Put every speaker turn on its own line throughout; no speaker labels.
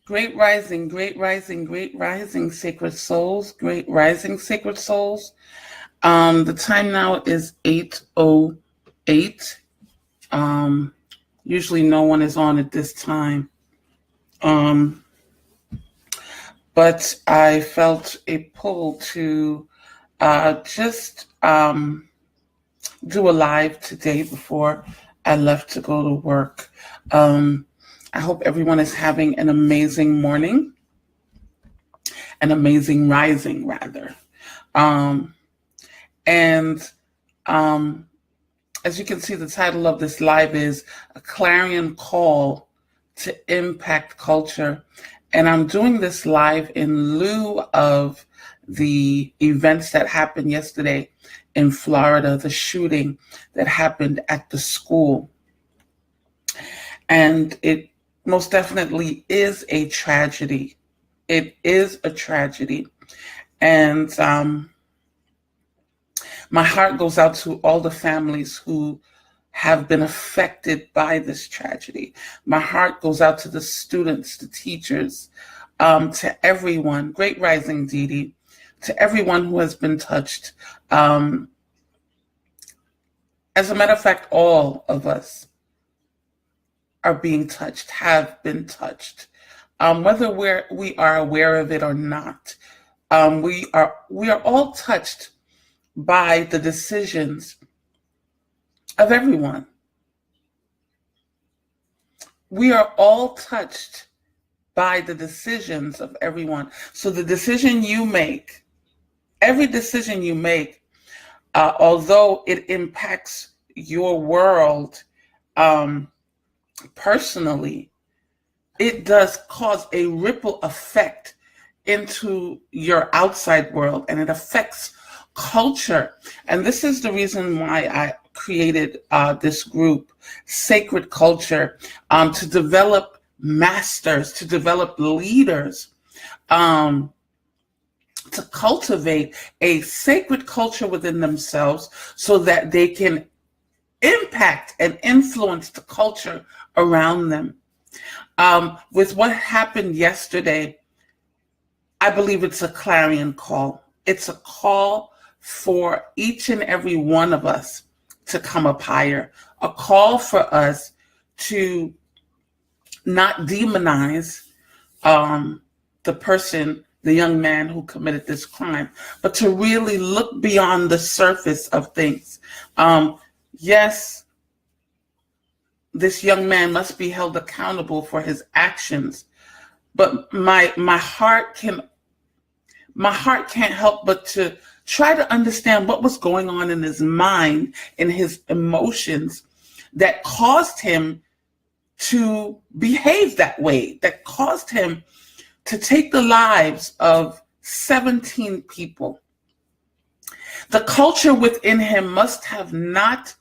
Great rising, sacred souls, great rising, sacred souls. The time now is 8:08. Usually no one is on at this time. But I felt a pull to just do a live today before I left to go to work. I hope everyone is having an amazing morning, an amazing rising, rather. And as you can see, the title of this live is A Clarion Call to Impact Culture. And I'm doing this live in lieu of the events that happened yesterday in Florida, the shooting that happened at the school. And it most definitely is a tragedy. It is a tragedy. And my heart goes out to all the families who have been affected by this tragedy. My heart goes out to the students, the teachers, to everyone. Great rising, Dee Dee, to everyone who has been touched. As a matter of fact, all of us are being touched, have been touched. Whether we are aware of it or not, we are all touched by the decisions of everyone. We are all touched by the decisions of everyone. So the decision you make, every decision you make, although it impacts your world personally, it does cause a ripple effect into your outside world, and it affects culture. And this is the reason why I created this group, Sacred Culture, to develop masters, to develop leaders, to cultivate a sacred culture within themselves so that they can impact and influence the culture around them. With what happened yesterday, I believe it's a clarion call. It's a call for each and every one of us to come up higher, a call for us to not demonize the person, the young man who committed this crime, but to really look beyond the surface of things. Yes, this young man must be held accountable for his actions, but my heart can't help but to try to understand what was going on in his mind, in his emotions, that caused him to behave that way, that caused him to take the lives of 17 people. The culture within him must have not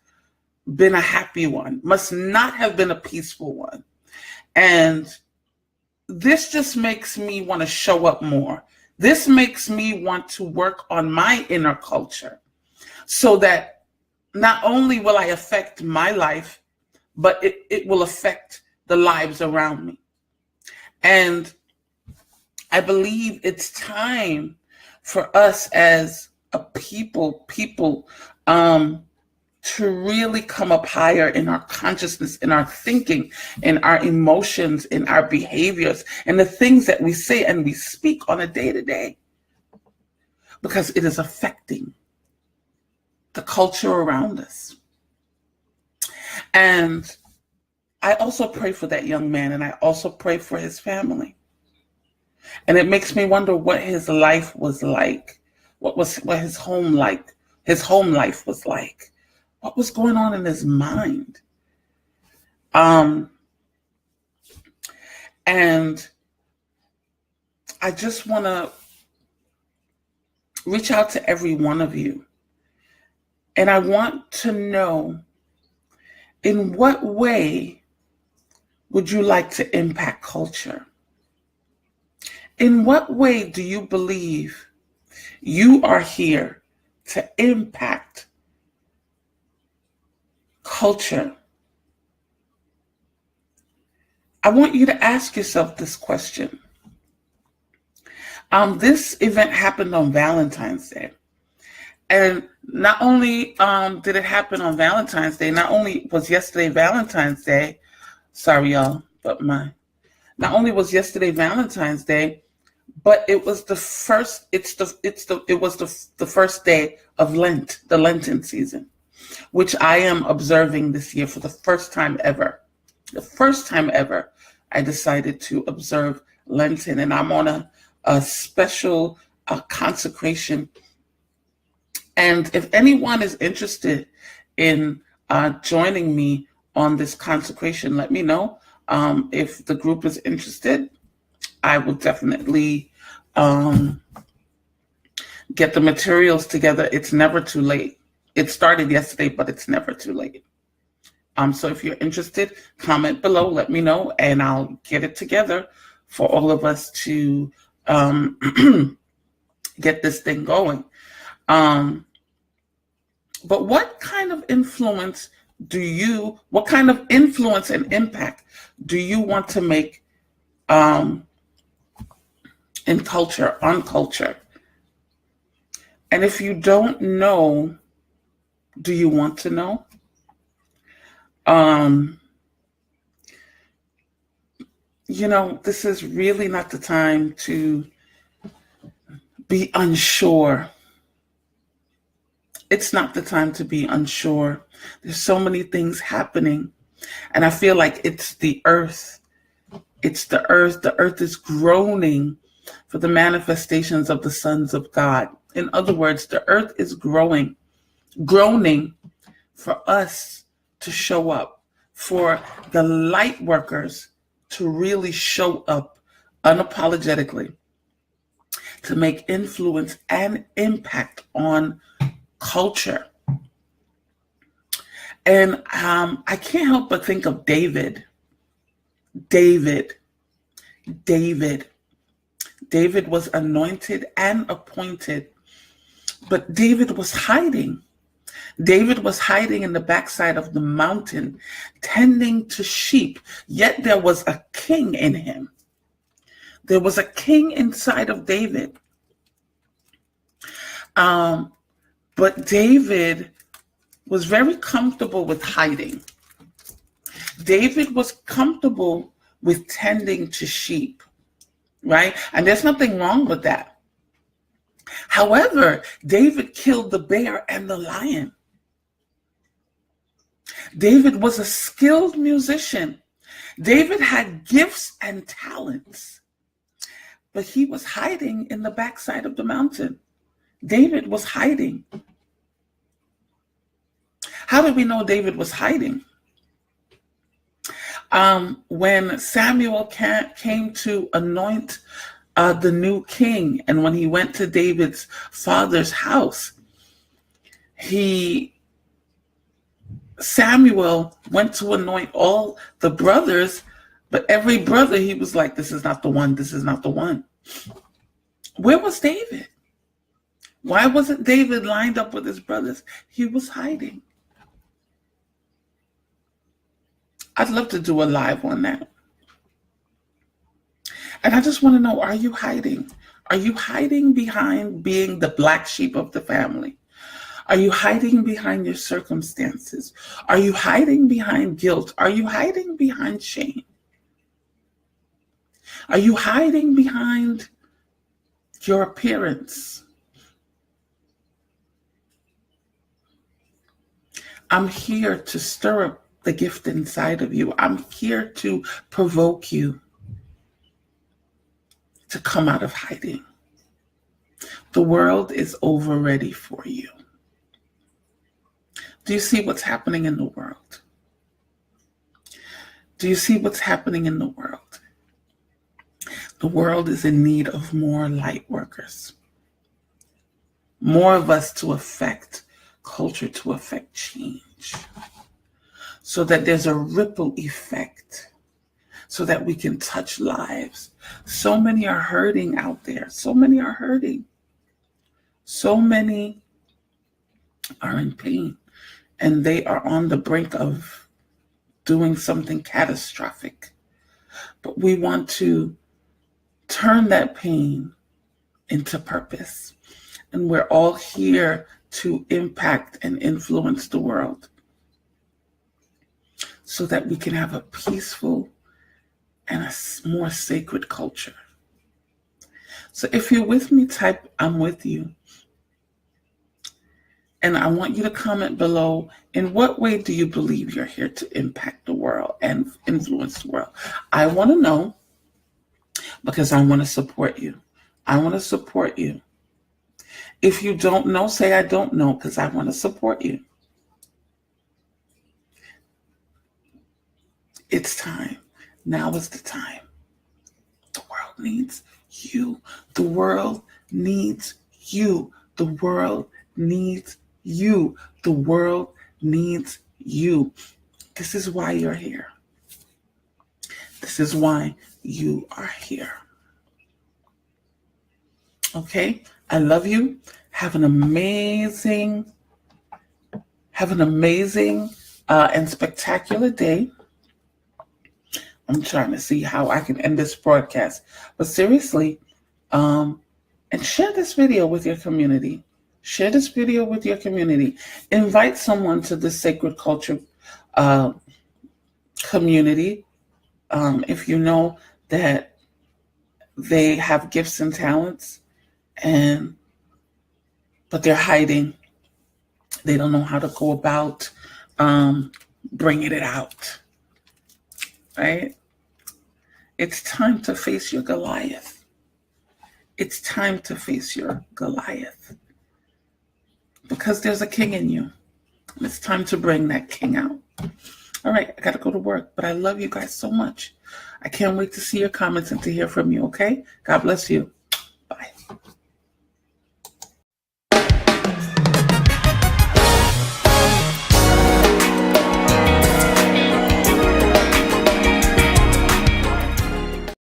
been a happy one, must not have been a peaceful one. And this just makes me want to show up more. This makes me want to work on my inner culture so that not only will I affect my life, but it will affect the lives around me. And I believe it's time for us as a people to really come up higher in our consciousness, in our thinking, in our emotions, in our behaviors, and the things that we say and we speak on a day-to-day, because it is affecting the culture around us. And I also pray for that young man, and I also pray for his family. And it makes me wonder what his life was like, what his home life was like. What was going on in his mind? And I just want to reach out to every one of you. And I want to know, in what way would you like to impact culture? In what way do you believe you are here to impact culture? I want you to ask yourself this question. This event happened on Valentine's Day. And not only did it happen on Valentine's Day, not only was yesterday Valentine's Day, sorry y'all, but not only was yesterday Valentine's Day, but it was the first, it was the first day of Lent, the Lenten season, which I am observing this year for the first time ever. The first time ever, I decided to observe Lenten, and I'm on a special consecration. And if anyone is interested in joining me on this consecration, let me know. If the group is interested, I will definitely get the materials together. It's never too late. It started yesterday, but it's never too late. So if you're interested, comment below, let me know, and I'll get it together for all of us to get this thing going. But what kind of influence what kind of influence and impact do you want to make in culture, on culture? And if you don't know, do you want to know? This is really not the time to be unsure. It's not the time to be unsure. There's so many things happening. And I feel like it's the earth. It's the earth. The earth is groaning for the manifestations of the sons of God. In other words, the earth is groaning for us to show up, for the light workers to really show up unapologetically, to make influence and impact on culture. And I can't help but think of David. David was anointed and appointed, but David was hiding. David was hiding in the backside of the mountain, tending to sheep, yet there was a king in him. There was a king inside of David. But David was very comfortable with hiding. David was comfortable with tending to sheep, right? And there's nothing wrong with that. However, David killed the bear and the lion. David was a skilled musician. David had gifts and talents, but he was hiding in the backside of the mountain. David was hiding. How do we know David was hiding? When Samuel came to anoint the new king, and when he went to David's father's house, Samuel went to anoint all the brothers, but every brother, he was like, this is not the one, this is not the one. Where was David? Why wasn't David lined up with his brothers? He was hiding. I'd love to do a live on that. And I just want to know, are you hiding? Are you hiding behind being the black sheep of the family? Are you hiding behind your circumstances? Are you hiding behind guilt? Are you hiding behind shame? Are you hiding behind your appearance? I'm here to stir up the gift inside of you. I'm here to provoke you to come out of hiding. The world is over ready for you. Do you see what's happening in the world? Do you see what's happening in the world? The world is in need of more light workers. More of us to affect culture, to affect change. So that there's a ripple effect. So that we can touch lives. So many are hurting out there. So many are hurting. So many are in pain. And they are on the brink of doing something catastrophic. but we want to turn that pain into purpose. And we're all here to impact and influence the world so that we can have a peaceful and a more sacred culture. So if you're with me, type "I'm with you." And I want you to comment below, in what way do you believe you're here to impact the world and influence the world? I want to know, because I want to support you. I want to support you. If you don't know, say "I don't know," because I want to support you. It's time. Now is the time. The world needs you. The world needs you. The world needs you. The world needs you. This is why you're here. This is why you are here. Okay? I love you. Have an amazing and spectacular day. I'm trying to see how I can end this broadcast. But seriously, and share this video with your community. Share this video with your community. Invite someone to the Sacred Culture community. If you know that they have gifts and talents, but they're hiding. They don't know how to go about bringing it out. Right? It's time to face your Goliath. It's time to face your Goliath. Because there's a king in you. And it's time to bring that king out. All right, I got to go to work, but I love you guys so much. I can't wait to see your comments and to hear from you, okay? God bless you.